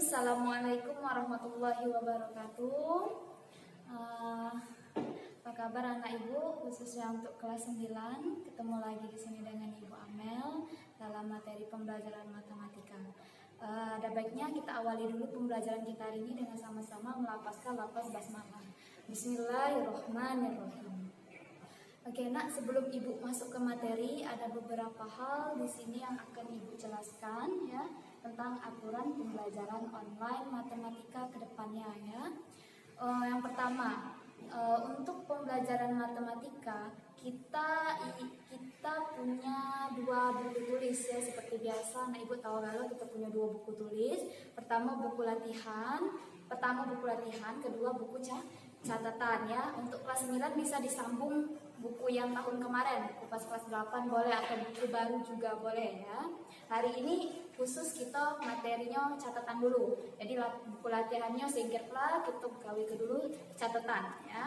Assalamualaikum warahmatullahi wabarakatuh. Apa kabar anak ibu, khususnya untuk kelas 9. Ketemu lagi di sini dengan Ibu Amel dalam materi pembelajaran matematika. Ada baiknya kita awali dulu pembelajaran kita hari ini dengan sama-sama melafazkan lafaz basmalah. Bismillahirrahmanirrahim. Oke, nak, sebelum ibu masuk ke materi, ada beberapa hal di sini yang akan ibu jelaskan ya tentang aturan pembelajaran online matematika ke depannya ya. Yang pertama, untuk pembelajaran matematika kita punya dua buku tulis ya, seperti biasa. Nah, ibu tahu kalau kita punya dua buku tulis. Pertama buku latihan, kedua buku catatan ya. Untuk kelas 9 bisa disambung buku yang tahun kemarin, buku pas kelas 8 boleh, atau buku baru juga boleh ya. Hari ini khusus kita materinya catatan dulu. Jadi buku latihannya singkirlah, kita gawe ke dulu catatan ya.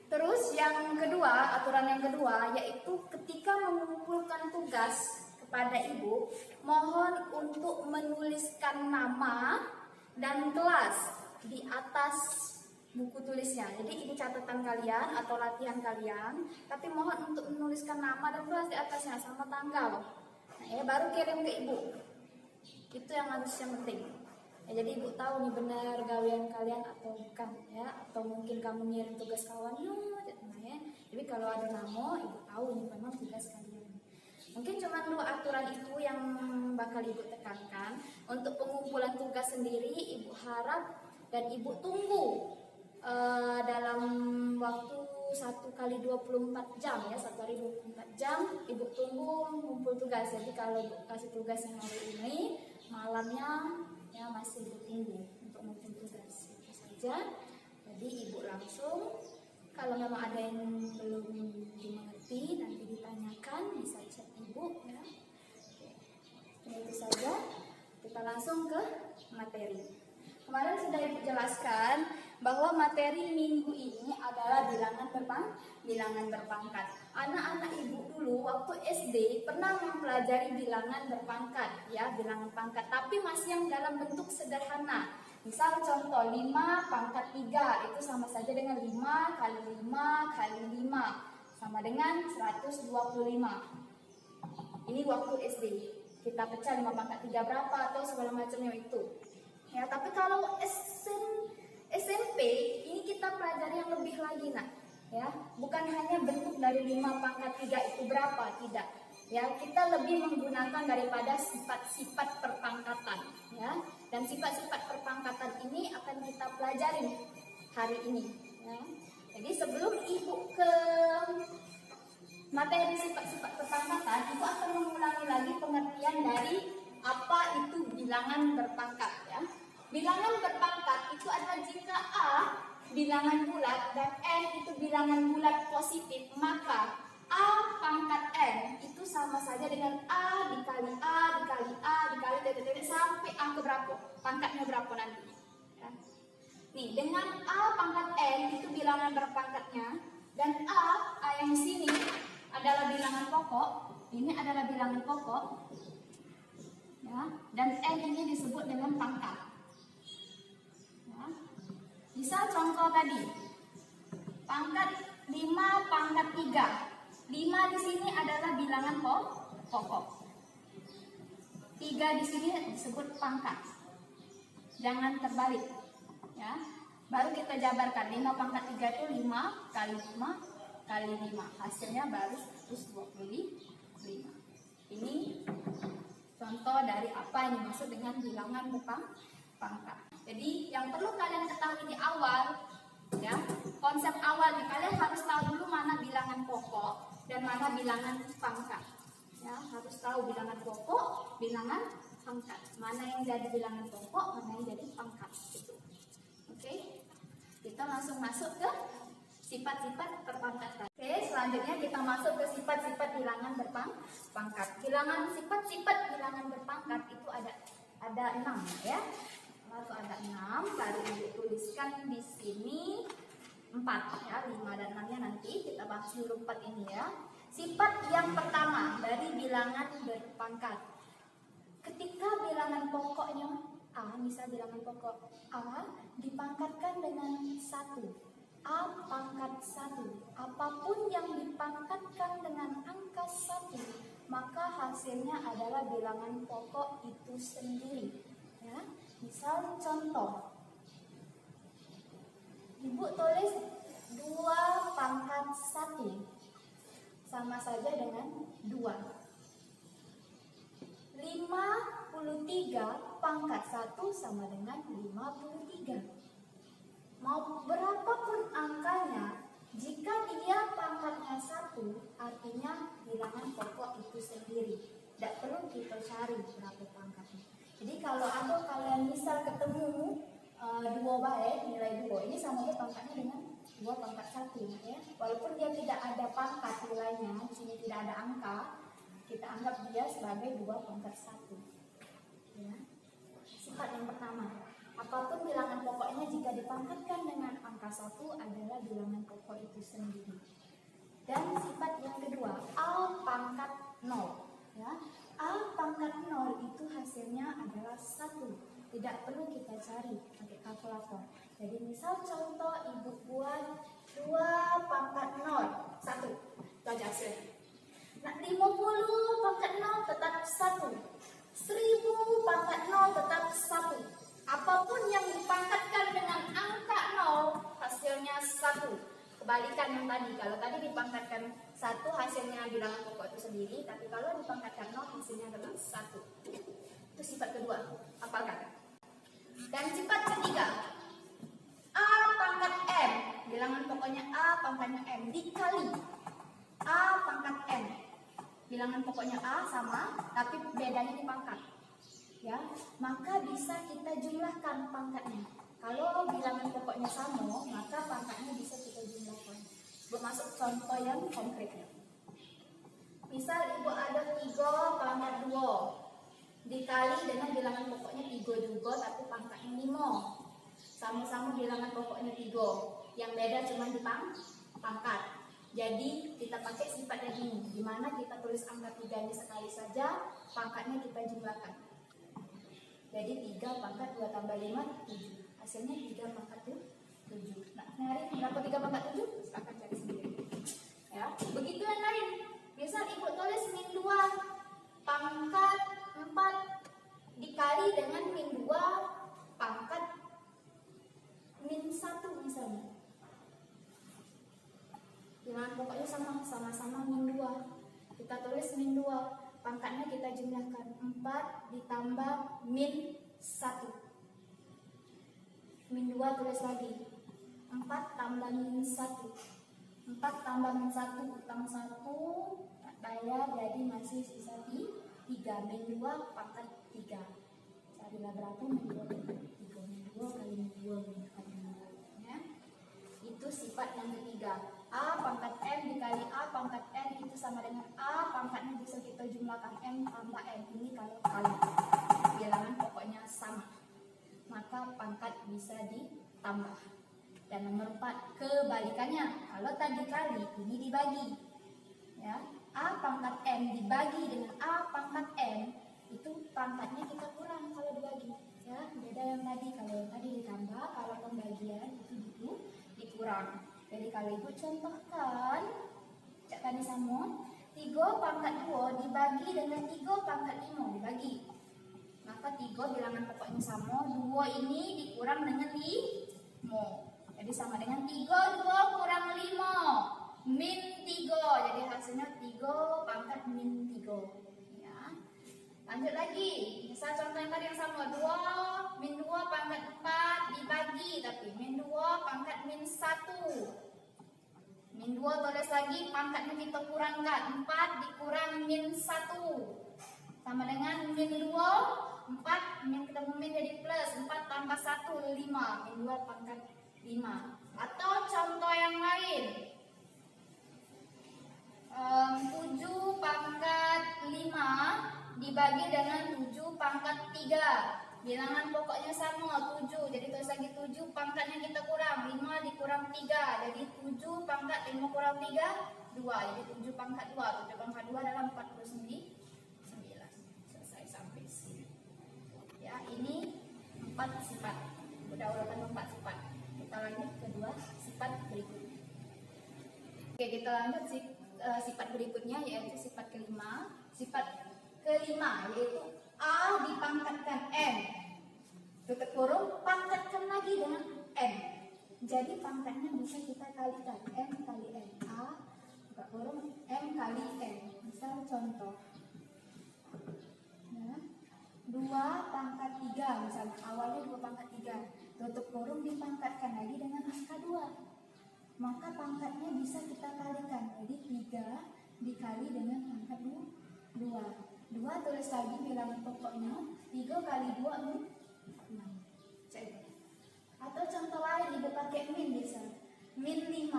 Terus yang kedua, aturan yang kedua yaitu ketika mengumpulkan tugas kepada ibu, mohon untuk menuliskan nama dan kelas di atas buku tulisnya. Jadi ini catatan kalian atau latihan kalian, tapi mohon untuk menuliskan nama dan kelas di atasnya sama tanggal. Nah, ya baru kirim ke ibu. Itu yang penting. Ya, jadi ibu tahu nih benar gawean kalian atau bukan ya, atau mungkin kamu ngirim tugas kawan ya. Jadi kalau ada nama, ibu tahu nih memang tugas kalian. Mungkin cuma dua aturan itu yang bakal ibu tekankan. Untuk pengumpulan tugas sendiri, ibu harap dan ibu tunggu dalam waktu 1 kali 24 jam ya, 1 hari 24 jam ibu tunggu ngumpul tugas. Jadi kalau ibu kasih tugas yang hari ini, malamnya ya masih ibu tunggu untuk ngumpul tugas itu saja. Jadi ibu langsung, kalau memang ada yang belum dimengerti nanti ditanyakan, bisa chat ibu ya. Itu saja, kita langsung ke materi. Kemarin sudah ibu jelaskan bahwa materi minggu ini adalah bilangan berpangkat. Anak-anak ibu dulu waktu SD pernah mempelajari bilangan berpangkat ya, bilangan pangkat, tapi masih yang dalam bentuk sederhana. Misal contoh 5 pangkat 3 itu sama saja dengan 5 kali 5 kali 5 sama dengan 125. Ini waktu SD. Kita pecah 5 pangkat 3 berapa atau segala macamnya itu. Ya, tapi kalau SMP ini kita pelajari yang lebih lagi nak. Ya, bukan hanya bentuk dari 5 pangkat 3 itu berapa, tidak. Ya, kita lebih menggunakan daripada sifat-sifat perpangkatan, ya. Dan sifat-sifat perpangkatan ini akan kita pelajari hari ini, ya. Jadi sebelum ibu ke materi sifat-sifat perpangkatan, ibu akan mengulangi lagi pengertian dari apa itu bilangan berpangkat, ya. Bilangan berpangkat itu adalah jika A bilangan bulat dan N itu bilangan bulat positif, maka A pangkat N itu sama saja dengan A dikali A dikali A dikali titik sampai A ke berapa, pangkatnya berapa nanti. Ya. Nih, dengan A pangkat N itu bilangan berpangkatnya, dan A yang di sini adalah bilangan pokok, ini adalah bilangan pokok, ya, dan N ini disebut dengan pangkat. Ya. Misal contoh tadi, pangkat 5 pangkat 3. 5 di sini adalah bilangan pokok. 3 di sini disebut pangkat. Jangan terbalik. Ya. Baru kita jabarkan 5 pangkat 3 itu 5 kali 5 kali 5. Hasilnya baru 125. Ini contoh dari apa yang dimaksud dengan bilangan pangkat. Jadi yang perlu kalian ketahui di awal, ya, konsep awalnya kalian harus tahu dulu mana bilangan pokok dan mana bilangan pangkat. Ya, harus tahu bilangan pokok, bilangan pangkat. Mana yang jadi bilangan pokok, mana yang jadi pangkat. Gitu. Oke, kita langsung masuk ke sifat-sifat perpangkatan. Oke, selanjutnya kita masuk ke sifat-sifat bilangan berpangkat. Sifat-sifat bilangan berpangkat itu ada 6 ya. Lalu ada 6, baru ibu tuliskan di sini 4 ya, 5 dan 6-nya nanti kita bahas dulu 4 ini ya. Sifat yang pertama dari bilangan berpangkat. Ketika bilangan pokoknya A, misal bilangan pokok A dipangkatkan dengan 1. A pangkat 1. Apapun yang dipangkatkan dengan angka 1, maka hasilnya adalah bilangan pokok itu sendiri. Ya, misal contoh. Ibu tulis 2 pangkat 1 sama saja dengan 2. 53 pangkat 1 sama dengan 53. Mau berapapun angkanya, jika dia pangkatnya 1, artinya bilangan pokok itu sendiri. Tidak perlu kita cari berapa pangkatnya. Jadi kalau ada kalian misal ketemu 2 baik, nilai 2, ini sama aja pangkatnya dengan 2 pangkat 1. Ya. Walaupun dia tidak ada pangkat nilainya, di sini tidak ada angka, kita anggap dia sebagai 2 pangkat 1. Ya. Sifat yang pertama, apapun bilangan pokoknya jika dipangkatkan dengan angka 1 adalah bilangan pokok itu sendiri. Dan sifat yang kedua, A pangkat 0. Ya. A pangkat 0 itu hasilnya adalah 1. Tidak perlu kita cari pakai kalkulator. Jadi misal contoh ibu buat 2 pangkat 0, 1. Itu aja hasilnya. Nah, 50 pangkat 0 tetap 1. 1000 pangkat 0 tetap 1. Apapun yang dipangkatkan dengan angka 0, hasilnya 1. Kebalikan yang tadi, kalau tadi dipangkatkan 1, hasilnya bilangan pokok itu sendiri, tapi kalau dipangkatkan 0, hasilnya adalah 1. Itu sifat kedua, hafalkan. Dan sifat ketiga, A pangkat M, bilangan pokoknya A pangkatnya M, dikali A pangkat M. Bilangan pokoknya A sama, tapi bedanya di pangkat. Ya, maka bisa kita jumlahkan pangkatnya. Kalau bilangan pokoknya sama, maka pangkatnya bisa kita jumlahkan. Bermasuk contoh yang konkretnya. Misal ibu ada 3 pangkat 2 dikali dengan bilangan pokoknya 3 juga, tapi pangkatnya 5. Sama-sama bilangan pokoknya 3, yang beda cuma di pangkat. Jadi kita pakai sifat yang ini, di mana kita tulis angka 3 ini sekali saja, pangkatnya kita jumlahkan. Jadi 3 pangkat 2 tambah 5, 7. Hasilnya 3 pangkat 7. Nah, nyari berapa 3 pangkat 7? Silahkan cari sendiri. Ya, begitu yang lain. Misal ibu tulis min 2 pangkat 4 dikali dengan min 2 pangkat min 1 misalnya. Bilangan pokoknya sama-sama min 2. Kita tulis min 2. Pangkatnya kita jumlahkan 4 ditambah min 1. Min 2 tulis lagi 4 tambah min 1. 4 tambah min 1 utang 1 bayar, jadi masih sisa 3. Min 2 pangkat 3. Carilah berapa min 2 pangkat 3. Min 2 kali min 2 kali min 2. Ya. Itu sifat yang ketiga. A pangkat M dikali A pangkat N itu sama dengan A pangkatnya bisa kita jumlahkan M tambah N. Ini kalau kali bilangan pokoknya sama, maka pangkat bisa ditambah. Dan nomor 4 kebalikannya, kalau tadi kali ini dibagi. Ya, A pangkat M dibagi dengan A pangkat N, itu pangkatnya kita kurang kalau dibagi. Ya, beda yang tadi, kalau yang tadi ditambah, kalau pembagian itu dikurang. Jadi kalau ibu contohkan, cak tadi sama, 3 pangkat 2 dibagi dengan 3 pangkat 5 dibagi. Maka 3 bilangan pokoknya sama, 2 ini dikurang dengan 5. Jadi sama dengan 3, 2 kurang 5, min 3. Jadi hasilnya 3 pangkat min 3. Ya. Lanjut lagi, misal contoh yang tadi yang sama, 2 min 2 pangkat 4 dibagi, tapi min 2 pangkat min 1. Min 2 tulis lagi, pangkatnya kita kurangkan, 4 dikurang min 1. Sama dengan min 2, 4, min kita min jadi plus, 4 tambah 1, 5. Min 2 pangkat 5. Atau contoh yang lain, 7 pangkat 5 dibagi dengan 7 pangkat 3. Bilangan pokoknya sama, 7. Jadi tulis lagi 7, pangkatnya kita kurang, 5 dikurang 3. Jadi 7 pangkat 5 kurang 3, 2. Jadi 7 pangkat 2. 7 pangkat 2 adalah 49. Selesai sampai sini. Ya, ini 4 sifat. Udah urutan 4 sifat. Kita lanjut ke 2 sifat berikutnya. Oke, kita lanjut sifat berikutnya yaitu sifat kelima. Sifat kelima yaitu A dipangkatkan M. Tutup kurung, pangkatkan lagi dengan M. Jadi pangkatnya bisa kita kalikan, M kali M. A, buka kurung, M kali M. Misal contoh, nah, 2 pangkat 3, misalnya awalnya 2 pangkat 3. Tutup kurung dipangkatkan lagi dengan angka 2. Maka pangkatnya bisa kita kalikan. Jadi 3 dikali dengan angka 2. 2 tulis lagi bilangan pokoknya, 3 kali 2 6. Atau contoh lain, ibu pakai min bisa. Min 5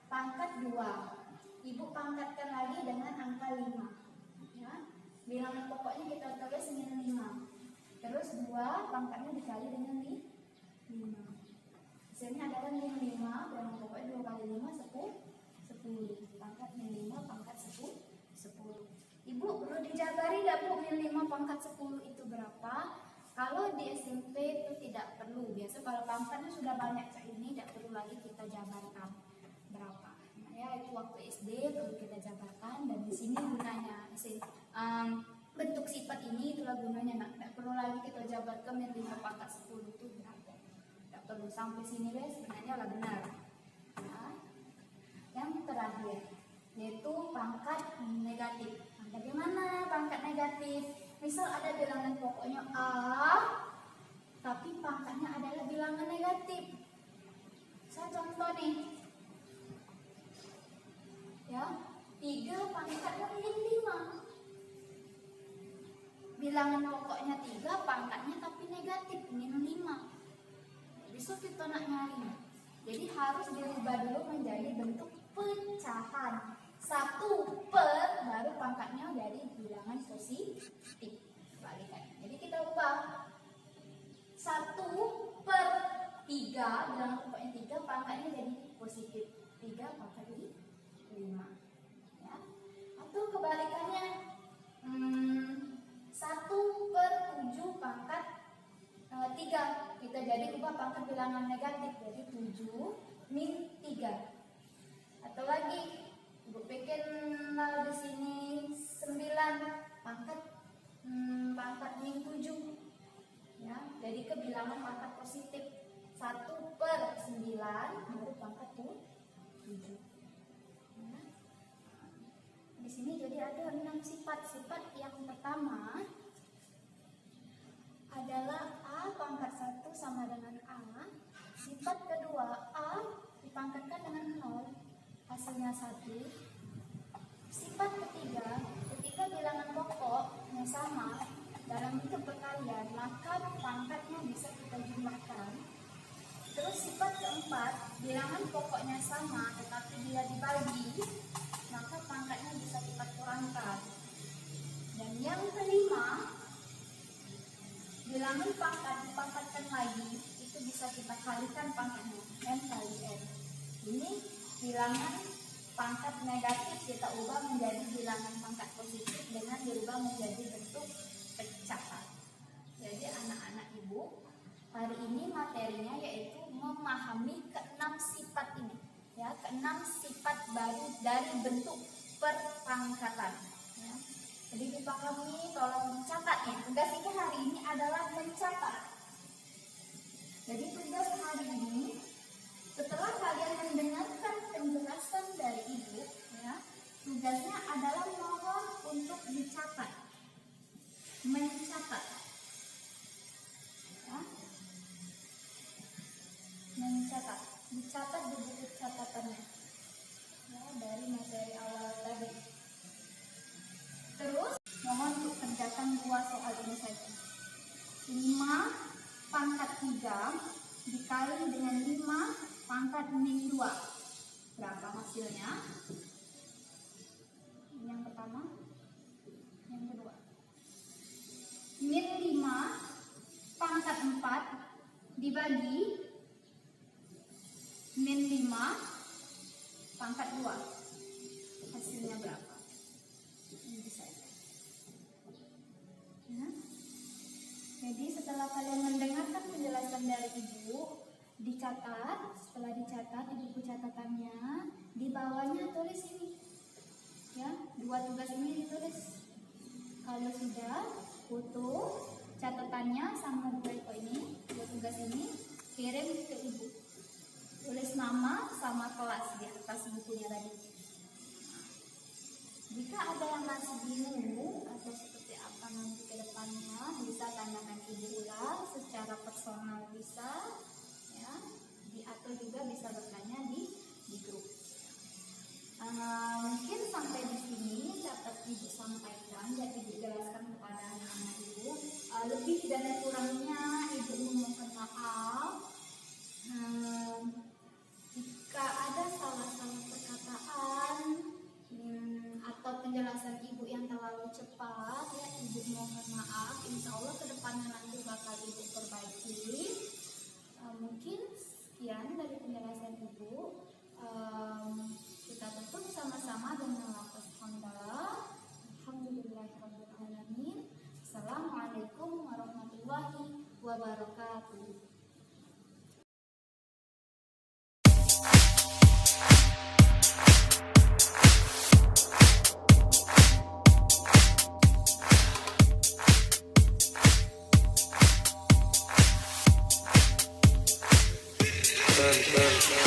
pangkat 2. Ibu pangkatkan lagi dengan angka 5. Ya. Bilangan pokoknya kita tulis min 5. Terus 2 pangkatnya dikali dengan 5. Hasilnya adalah min 5, bilangan pokoknya 2 kali 5 10. Pangkat min 5 pangkat 10. Ibu perlu dijabari tidak Bu, min 5 pangkat 10 itu berapa? Kalau di SMP itu tidak perlu. Biasa kalau pangkatnya sudah banyak kayak ini tidak perlu lagi kita jabarkan berapa. Nah, ya itu waktu SD perlu kita jabarkan, dan di sini gunanya bentuk sifat ini itulah gunanya. Nah, tidak perlu lagi kita jabarkan min 5 pangkat 10 itu berapa. Tidak perlu, sampai sini guys sebenarnya lah benar. Nah, yang terakhir yaitu pangkat negatif. Nah, bagaimana pangkat negatif? Misal ada bilangan pokoknya A, tapi pangkatnya adalah bilangan negatif. Saya contoh nih, ya, 3 pangkatnya min 5. Bilangan pokoknya 3, pangkatnya tapi negatif, min 5. Bisa kita nak nyari. Jadi harus dirubah dulu menjadi bentuk pecahan. 1 per baru pangkatnya jadi bilangan positif. Balikan. Jadi kita ubah 1 per 3, bilangan pokoknya 3, pangkatnya jadi positif. 3 pangkat 5. Ya. Atau kebalikannya 1 per 7 pangkat 3. Kita jadi ubah pangkat bilangan negatif jadi 7 min 3. Atau lagi Ibu bikin di sini 9 pangkat min 7. Ya, jadi kebilangan pangkat positif 1 per 9 baru pangkat 7. Ya. Di sini jadi ada 6 sifat. Sifat yang pertama adalah A pangkat 1 sama dengan A. Sifat kedua A dipangkatkan dengan 0. Hasilnya 1. Sifat ketiga, ketika bilangan pokoknya sama dalam bentuk perkalian, maka pangkatnya bisa kita jumlahkan. Terus sifat keempat, bilangan pokoknya sama tetapi bila dibagi, maka pangkatnya bisa kita kurangkan. Dan yang kelima, bilangan pangkat dipangkatkan lagi, itu bisa kita kalikan pangkatnya, n kali n. Ini bilangan pangkat negatif kita ubah menjadi bilangan pangkat positif dengan dirubah menjadi bentuk pecahan. Jadi anak-anak ibu, hari ini materinya yaitu memahami ke-6 sifat ini, ya, ke-6 sifat baru dari bentuk perpangkatan. Ya. Jadi dipahami, tolong dicatat ya. Tugas kita hari ini adalah mencatat. Jadi tugas hari ini, setelah kalian mendengarkan penjelasan dari ibu, ya, tugasnya adalah mohon untuk dicatat, mencatat, ya. Mencatat, dicatat di buku catatannya, ya, dari materi awal tadi. Terus mohon untuk kerjakan 2 soal ini saja. 5 pangkat 3 dikali dengan 5 pangkat min 2. Berapa hasilnya? Yang pertama, yang kedua. Min 5 pangkat 4 dibagi min 5 pangkat 2. Hasilnya berapa? Ini bisa. Ya. Jadi setelah kalian mendengarkan penjelasan dari ibu, dicatat. Setelah dicatat di buku catatannya, di bawahnya tulis ini, ya, 2 tugas ini ditulis. Kalau sudah, foto catatannya sama buku ini, 2 tugas ini, kirim ke ibu. Tulis nama sama kelas di atas bukunya tadi. Jika ada yang masih bingung atau seperti apa nanti ke depannya, bisa tanyakan ibu ulang secara personal, bisa, ya, atau juga bisa bertanya di grup. Mungkin sampai di sini dapat ibu sampaikan dan ibu jelaskan kepada anak-anak ibu. Lebih dan kurangnya ibu memohon maaf. Jika ada salah-salah perkataan atau penjelasan ibu yang terlalu cepat, ya, ibu mohon maaf. Insya Allah kedepannya nanti bakal ibu perbaiki. Mungkin sekian dari penjelasan ibu. Kita tutup sama-sama dengan lafaz hamdalah. Alhamdulillahirrahmanirrahim. Assalamualaikum warahmatullahi wabarakatuh. Burn.